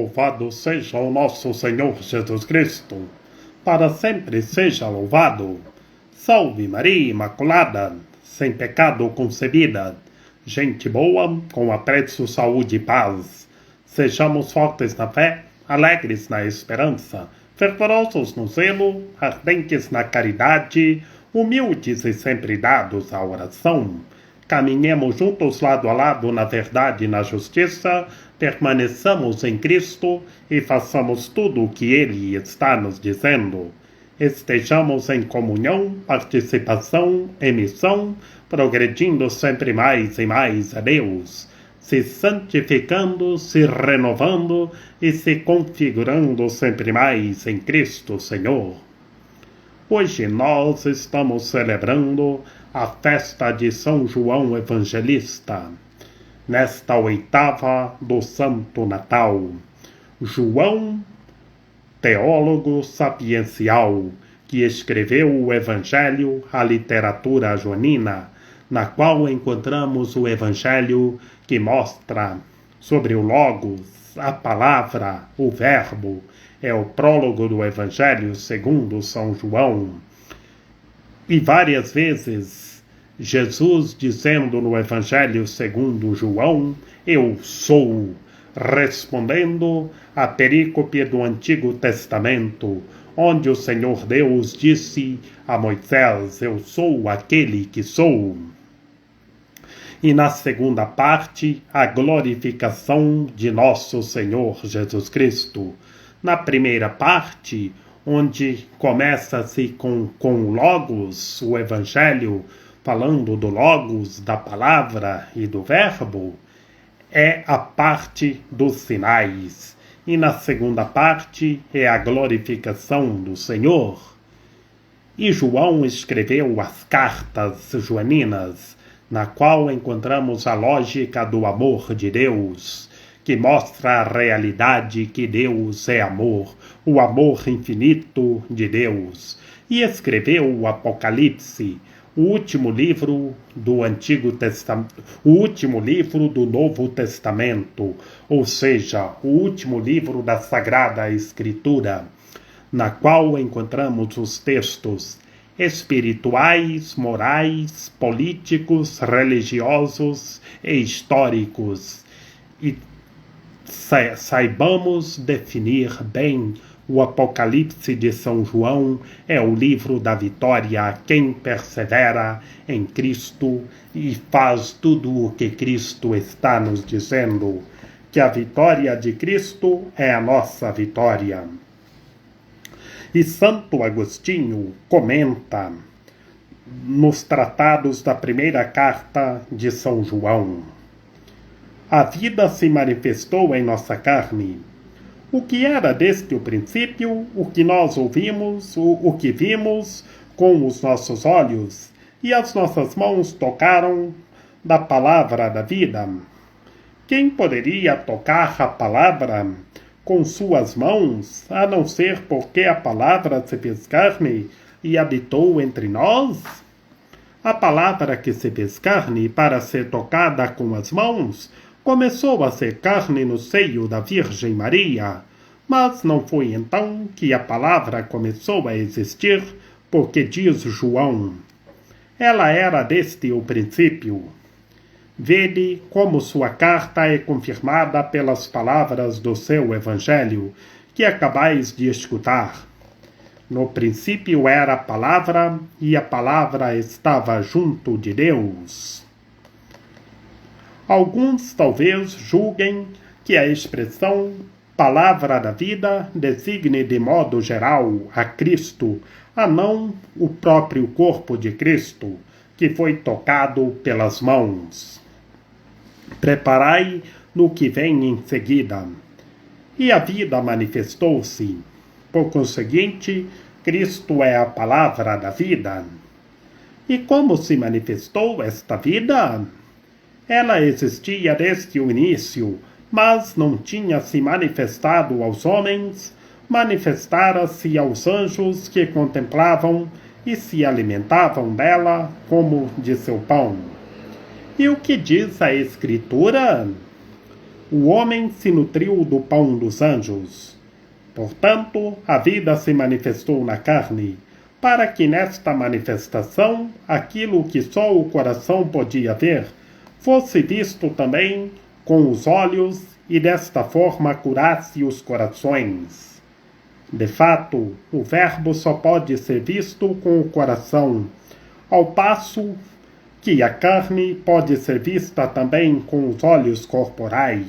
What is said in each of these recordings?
Louvado seja o nosso Senhor Jesus Cristo, para sempre seja louvado. Salve Maria Imaculada, sem pecado concebida, gente boa, com apreço, saúde e paz. Sejamos fortes na fé, alegres na esperança, fervorosos no zelo, ardentes na caridade, humildes e sempre dados à oração. Caminhemos juntos lado a lado na verdade e na justiça, permaneçamos em Cristo e façamos tudo o que Ele está nos dizendo. Estejamos em comunhão, participação e missão, progredindo sempre mais e mais a Deus, se santificando, se renovando e se configurando sempre mais em Cristo Senhor. Hoje nós estamos celebrando a festa de São João Evangelista, nesta oitava do Santo Natal. João, teólogo sapiencial, que escreveu o Evangelho, a literatura joanina, na qual encontramos o Evangelho que mostra sobre o Logos, a palavra, o Verbo. É o prólogo do Evangelho segundo São João. E várias vezes, Jesus dizendo no Evangelho segundo João, eu sou, respondendo à perícope do Antigo Testamento, onde o Senhor Deus disse a Moisés, eu sou aquele que sou. E na segunda parte, a glorificação de nosso Senhor Jesus Cristo. Na primeira parte, onde começa-se com o Logos, o Evangelho, falando do Logos, da palavra e do Verbo, é a parte dos sinais. E na segunda parte é a glorificação do Senhor. E João escreveu as cartas joaninas, na qual encontramos a lógica do amor de Deus, que mostra a realidade que Deus é amor, o amor infinito de Deus. E escreveu o Apocalipse, o último livro do Antigo Testamento, o último livro do Novo Testamento, ou seja, o último livro da Sagrada Escritura, na qual encontramos os textos espirituais, morais, políticos, religiosos e históricos. E saibamos definir bem o Apocalipse de São João é o livro da vitória a quem persevera em Cristo e faz tudo o que Cristo está nos dizendo, que a vitória de Cristo é a nossa vitória. E Santo Agostinho comenta nos tratados da primeira carta de São João: a vida se manifestou em nossa carne. O que era desde o princípio, o que nós ouvimos, o que vimos com os nossos olhos, e as nossas mãos tocaram da palavra da vida. Quem poderia tocar a palavra com suas mãos, a não ser porque a palavra se fez carne e habitou entre nós? A palavra que se fez carne para ser tocada com as mãos começou a ser carne no seio da Virgem Maria, mas não foi então que a palavra começou a existir, porque diz João, ela era desde o princípio. Vede como sua carta é confirmada pelas palavras do seu Evangelho, que acabais de escutar. No princípio era a palavra, e a palavra estava junto de Deus. Alguns talvez julguem que a expressão palavra da vida designe de modo geral a Cristo, a não o próprio corpo de Cristo, que foi tocado pelas mãos. Preparai no que vem em seguida. E a vida manifestou-se. Por conseguinte, Cristo é a palavra da vida. E como se manifestou esta vida? Ela existia desde o início, mas não tinha se manifestado aos homens, manifestara-se aos anjos que contemplavam e se alimentavam dela como de seu pão. E o que diz a Escritura? O homem se nutriu do pão dos anjos. Portanto, a vida se manifestou na carne, para que nesta manifestação, aquilo que só o coração podia ver, fosse visto também com os olhos e desta forma curasse os corações. De fato, o Verbo só pode ser visto com o coração, ao passo que a carne pode ser vista também com os olhos corporais.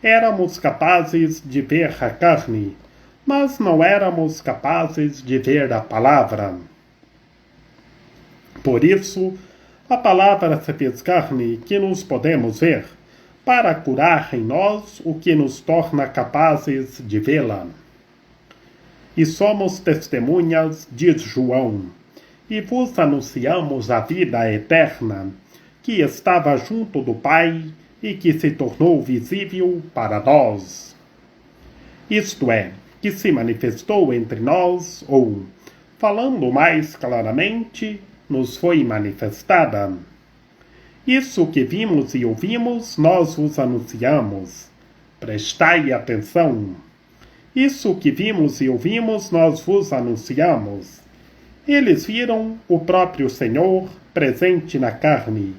Éramos capazes de ver a carne, mas não éramos capazes de ver a palavra. Por isso, a palavra se fez carne que nos podemos ver, para curar em nós o que nos torna capazes de vê-la. E somos testemunhas, diz João, e vos anunciamos a vida eterna, que estava junto do Pai e que se tornou visível para nós. Isto é, que se manifestou entre nós, ou, falando mais claramente, nos foi manifestada. Isso que vimos e ouvimos, nós vos anunciamos. Prestai atenção. Isso que vimos e ouvimos, nós vos anunciamos. Eles viram o próprio Senhor presente na carne.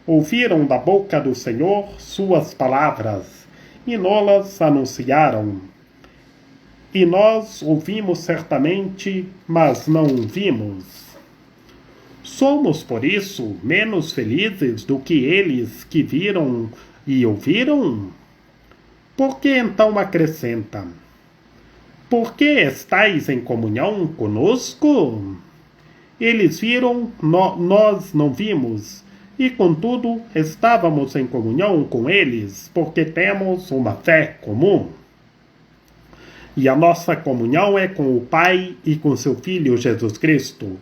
Ouviram da boca do Senhor suas palavras, e nolas anunciaram. E nós ouvimos certamente, mas não vimos. Somos, por isso, menos felizes do que eles que viram e ouviram? Por que então acrescenta? Por que estáis em comunhão conosco? Eles viram, nós não vimos, e contudo estávamos em comunhão com eles, porque temos uma fé comum. E a nossa comunhão é com o Pai e com seu Filho Jesus Cristo.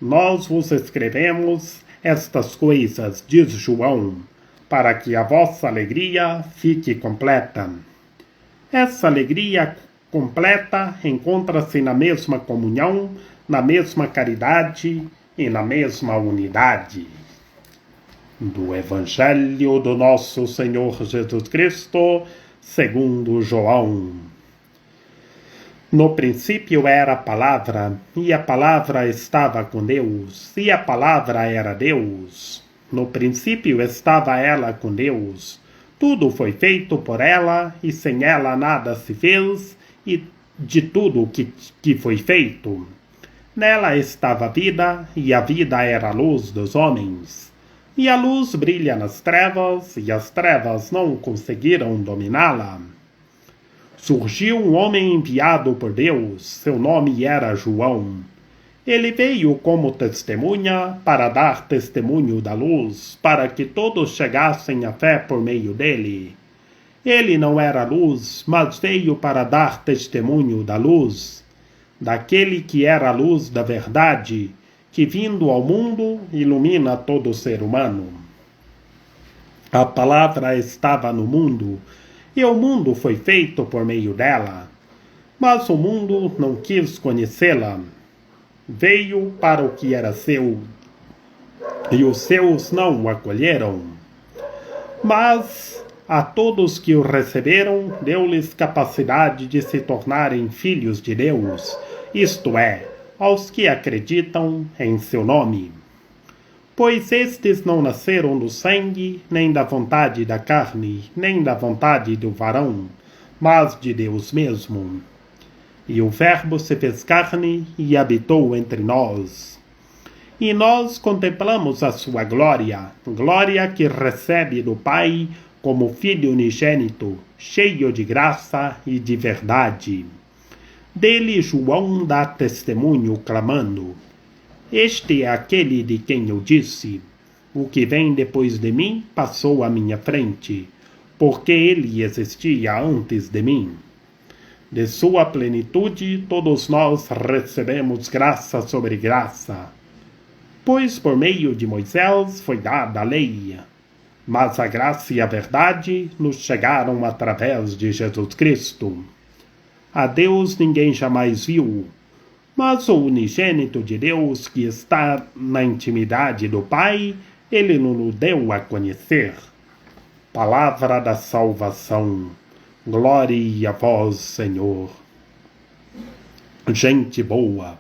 Nós vos escrevemos estas coisas, diz João, para que a vossa alegria fique completa. Essa alegria completa encontra-se na mesma comunhão, na mesma caridade e na mesma unidade. Do Evangelho do nosso Senhor Jesus Cristo, segundo João. No princípio era a palavra, e a palavra estava com Deus, e a palavra era Deus. No princípio estava ela com Deus. Tudo foi feito por ela, e sem ela nada se fez, e de tudo que foi feito. Nela estava a vida, e a vida era a luz dos homens. E a luz brilha nas trevas, e as trevas não conseguiram dominá-la. Surgiu um homem enviado por Deus, seu nome era João. Ele veio como testemunha para dar testemunho da luz, para que todos chegassem à fé por meio dele. Ele não era luz, mas veio para dar testemunho da luz, daquele que era a luz da verdade, que vindo ao mundo ilumina todo ser humano. A palavra estava no mundo, e o mundo foi feito por meio dela, mas o mundo não quis conhecê-la. Veio para o que era seu, e os seus não o acolheram. Mas a todos que o receberam, deu-lhes capacidade de se tornarem filhos de Deus, isto é, aos que acreditam em seu nome. Pois estes não nasceram do sangue, nem da vontade da carne, nem da vontade do varão, mas de Deus mesmo. E o Verbo se fez carne e habitou entre nós. E nós contemplamos a sua glória, glória que recebe do Pai como Filho unigênito, cheio de graça e de verdade. Dele João dá testemunho clamando: Este é aquele de quem eu disse: o que vem depois de mim passou à minha frente, porque ele existia antes de mim. De sua plenitude todos nós recebemos graça sobre graça. Pois por meio de Moisés foi dada a lei, mas a graça e a verdade nos chegaram através de Jesus Cristo. A Deus ninguém jamais viu, mas o unigênito de Deus que está na intimidade do Pai, ele nos deu a conhecer. Palavra da salvação. Glória a vós, Senhor. Gente boa,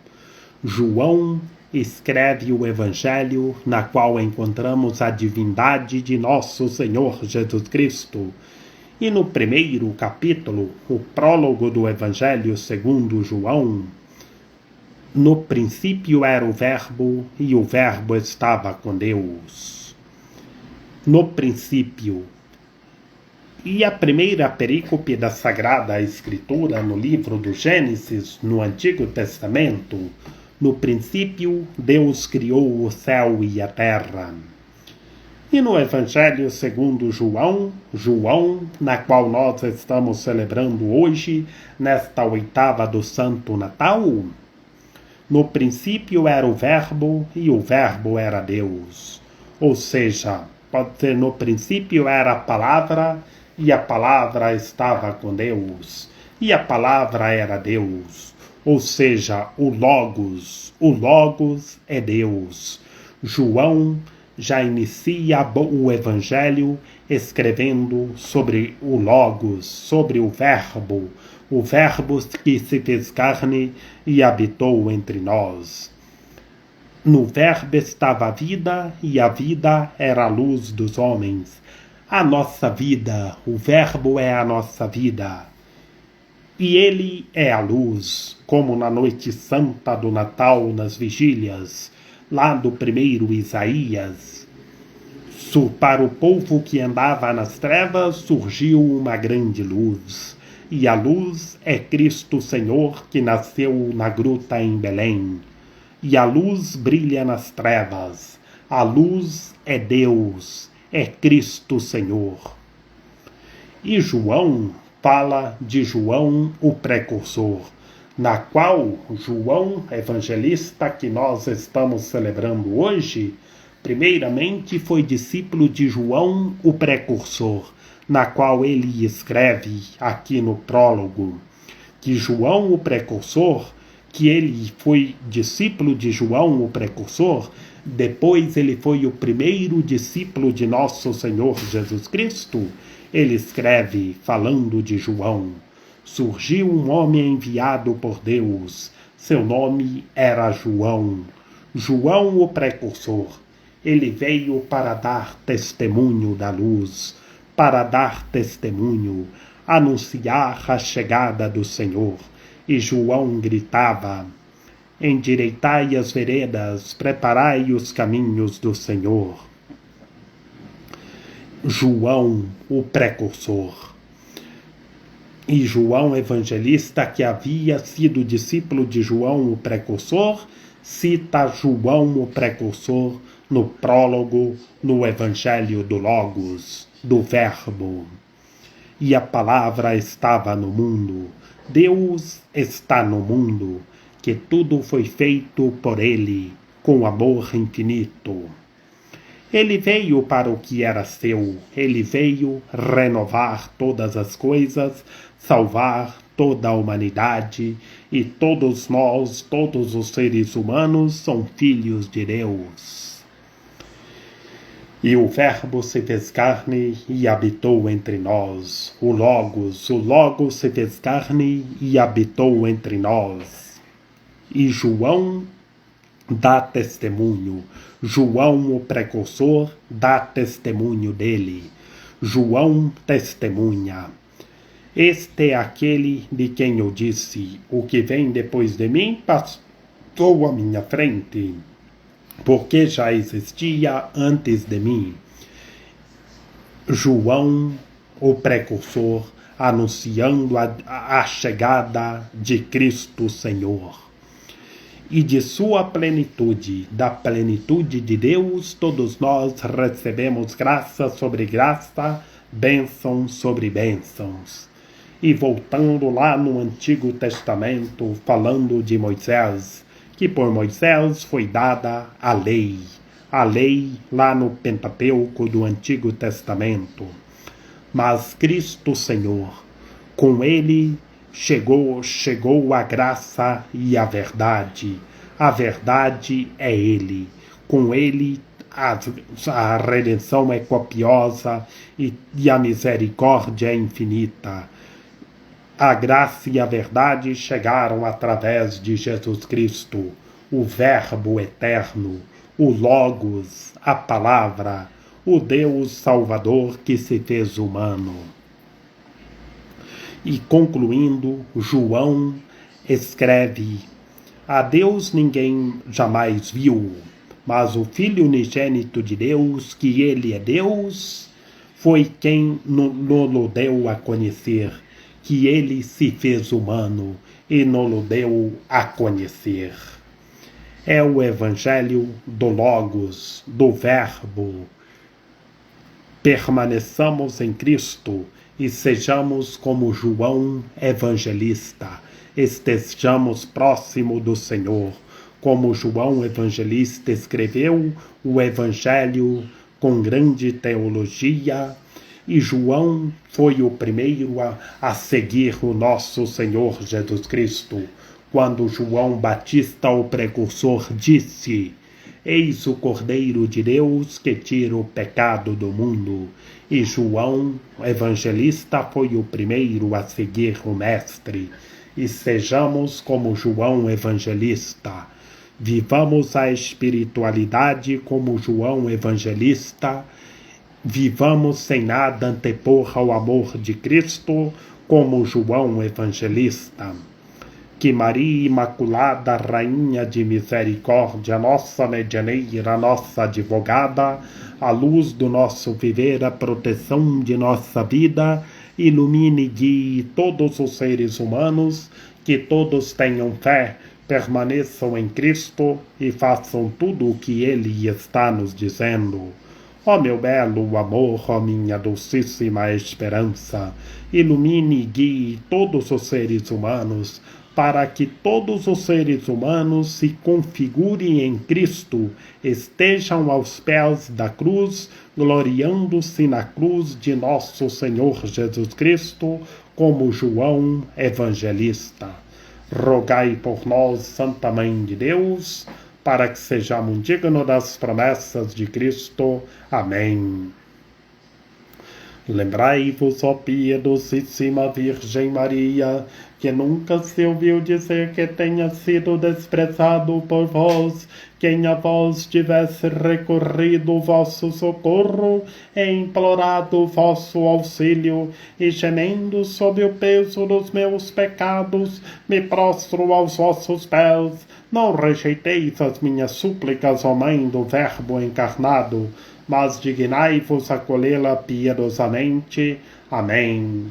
João escreve o Evangelho na qual encontramos a divindade de nosso Senhor Jesus Cristo. E no primeiro capítulo, o prólogo do Evangelho segundo João, no princípio era o Verbo, e o Verbo estava com Deus. No princípio. E a primeira perícope da Sagrada Escritura, no livro do Gênesis, no Antigo Testamento, no princípio Deus criou o céu e a terra. E no Evangelho segundo João, na qual nós estamos celebrando hoje, nesta oitava do Santo Natal, no princípio era o Verbo, e o Verbo era Deus. Ou seja, pode ser no princípio era a palavra, e a palavra estava com Deus, e a palavra era Deus. Ou seja, o Logos é Deus. João já inicia o Evangelho escrevendo sobre o Logos, sobre o Verbo que se fez carne e habitou entre nós. No Verbo estava a vida, e a vida era a luz dos homens. A nossa vida, o Verbo é a nossa vida. E ele é a luz, como na noite santa do Natal, nas vigílias, lá do primeiro Isaías. Para o povo que andava nas trevas surgiu uma grande luz. E a luz é Cristo Senhor que nasceu na gruta em Belém. E a luz brilha nas trevas. A luz é Deus. É Cristo Senhor. E João fala de João, o precursor, na qual João, evangelista que nós estamos celebrando hoje, primeiramente foi discípulo de João, o precursor, na qual ele escreve aqui no prólogo, que João, o precursor, que ele foi discípulo de João, o precursor, depois ele foi o primeiro discípulo de nosso Senhor Jesus Cristo. Ele escreve, falando de João: surgiu um homem enviado por Deus, seu nome era João. João, o precursor, ele veio para dar testemunho da luz, para dar testemunho, anunciar a chegada do Senhor. E João gritava: endireitai as veredas, preparai os caminhos do Senhor. João, o precursor. E João evangelista, que havia sido discípulo de João o precursor, cita João o precursor no prólogo, no Evangelho do Logos, do Verbo. E a palavra estava no mundo. Deus está no mundo, que tudo foi feito por ele, com amor infinito. Ele veio para o que era seu, ele veio renovar todas as coisas, salvar toda a humanidade, e todos nós, todos os seres humanos, são filhos de Deus. E o Verbo se fez carne e habitou entre nós. O Logos se fez carne e habitou entre nós. E João dá testemunho. João, o precursor, dá testemunho dele. João testemunha. Este é aquele de quem eu disse: o que vem depois de mim passou à minha frente, porque já existia antes de mim. João, o precursor, anunciando a chegada de Cristo Senhor. E de sua plenitude, da plenitude de Deus, todos nós recebemos graça sobre graça, bênçãos sobre bênçãos. E voltando lá no Antigo Testamento, falando de Moisés, que por Moisés foi dada a lei lá no Pentateuco do Antigo Testamento. Mas Cristo Senhor, com ele chegou a graça e a verdade. A verdade é ele. Com ele a redenção é copiosa e a misericórdia é infinita. A graça e a verdade chegaram através de Jesus Cristo, o Verbo eterno, o Logos, a Palavra, o Deus Salvador que se fez humano. E concluindo, João escreve: a Deus ninguém jamais viu, mas o Filho unigênito de Deus, que ele é Deus, foi quem nos deu a conhecer, que ele se fez humano e nos deu a conhecer. É o Evangelho do Logos, do Verbo. Permaneçamos em Cristo e sejamos como João Evangelista. Estejamos próximo do Senhor. Como João Evangelista escreveu o Evangelho com grande teologia, e João foi o primeiro a seguir o nosso Senhor Jesus Cristo, quando João Batista, o precursor, disse: eis o Cordeiro de Deus que tira o pecado do mundo. E João, evangelista, foi o primeiro a seguir o Mestre. E sejamos como João Evangelista. Vivamos a espiritualidade como João Evangelista. Vivamos sem nada antepor ao amor de Cristo como João Evangelista. Que Maria Imaculada, Rainha de Misericórdia, nossa medianeira, nossa advogada, a luz do nosso viver, a proteção de nossa vida, ilumine e guie todos os seres humanos, que todos tenham fé, permaneçam em Cristo e façam tudo o que Ele está nos dizendo. Ó meu belo amor, ó minha docíssima esperança, ilumine e guie todos os seres humanos, para que todos os seres humanos se configurem em Cristo, estejam aos pés da cruz, gloriando-se na cruz de nosso Senhor Jesus Cristo, como João Evangelista. Rogai por nós, Santa Mãe de Deus, para que sejamos dignos das promessas de Cristo. Amém. Lembrai-vos, ó piedosíssima Virgem Maria, que nunca se ouviu dizer que tenha sido desprezado por vós, quem a vós tivesse recorrido o vosso socorro e implorado o vosso auxílio, e gemendo sob o peso dos meus pecados, me prostro aos vossos pés. Não rejeiteis as minhas súplicas, ó Mãe do Verbo encarnado, mas dignai-vos acolhê-la piedosamente. Amém.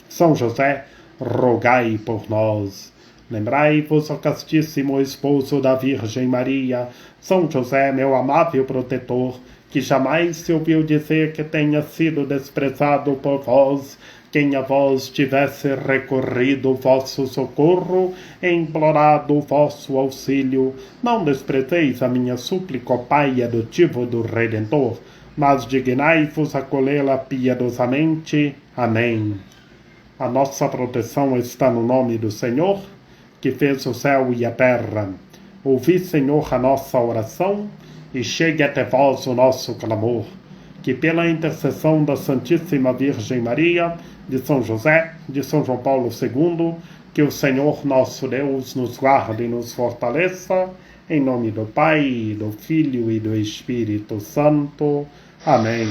São José, rogai por nós. Lembrai-vos, ó castíssimo esposo da Virgem Maria, São José, meu amável protetor, que jamais se ouviu dizer que tenha sido desprezado por vós, quem a vós tivesse recorrido o vosso socorro e implorado o vosso auxílio. Não desprezeis a minha súplica, ó Pai adotivo do Redentor, mas dignai-vos acolhê-la piedosamente. Amém. A nossa proteção está no nome do Senhor, que fez o céu e a terra. Ouvi, Senhor, a nossa oração, e chegue até vós o nosso clamor. Que pela intercessão da Santíssima Virgem Maria, de São José, de São João Paulo II, que o Senhor nosso Deus nos guarde e nos fortaleça, em nome do Pai, do Filho e do Espírito Santo. Amém.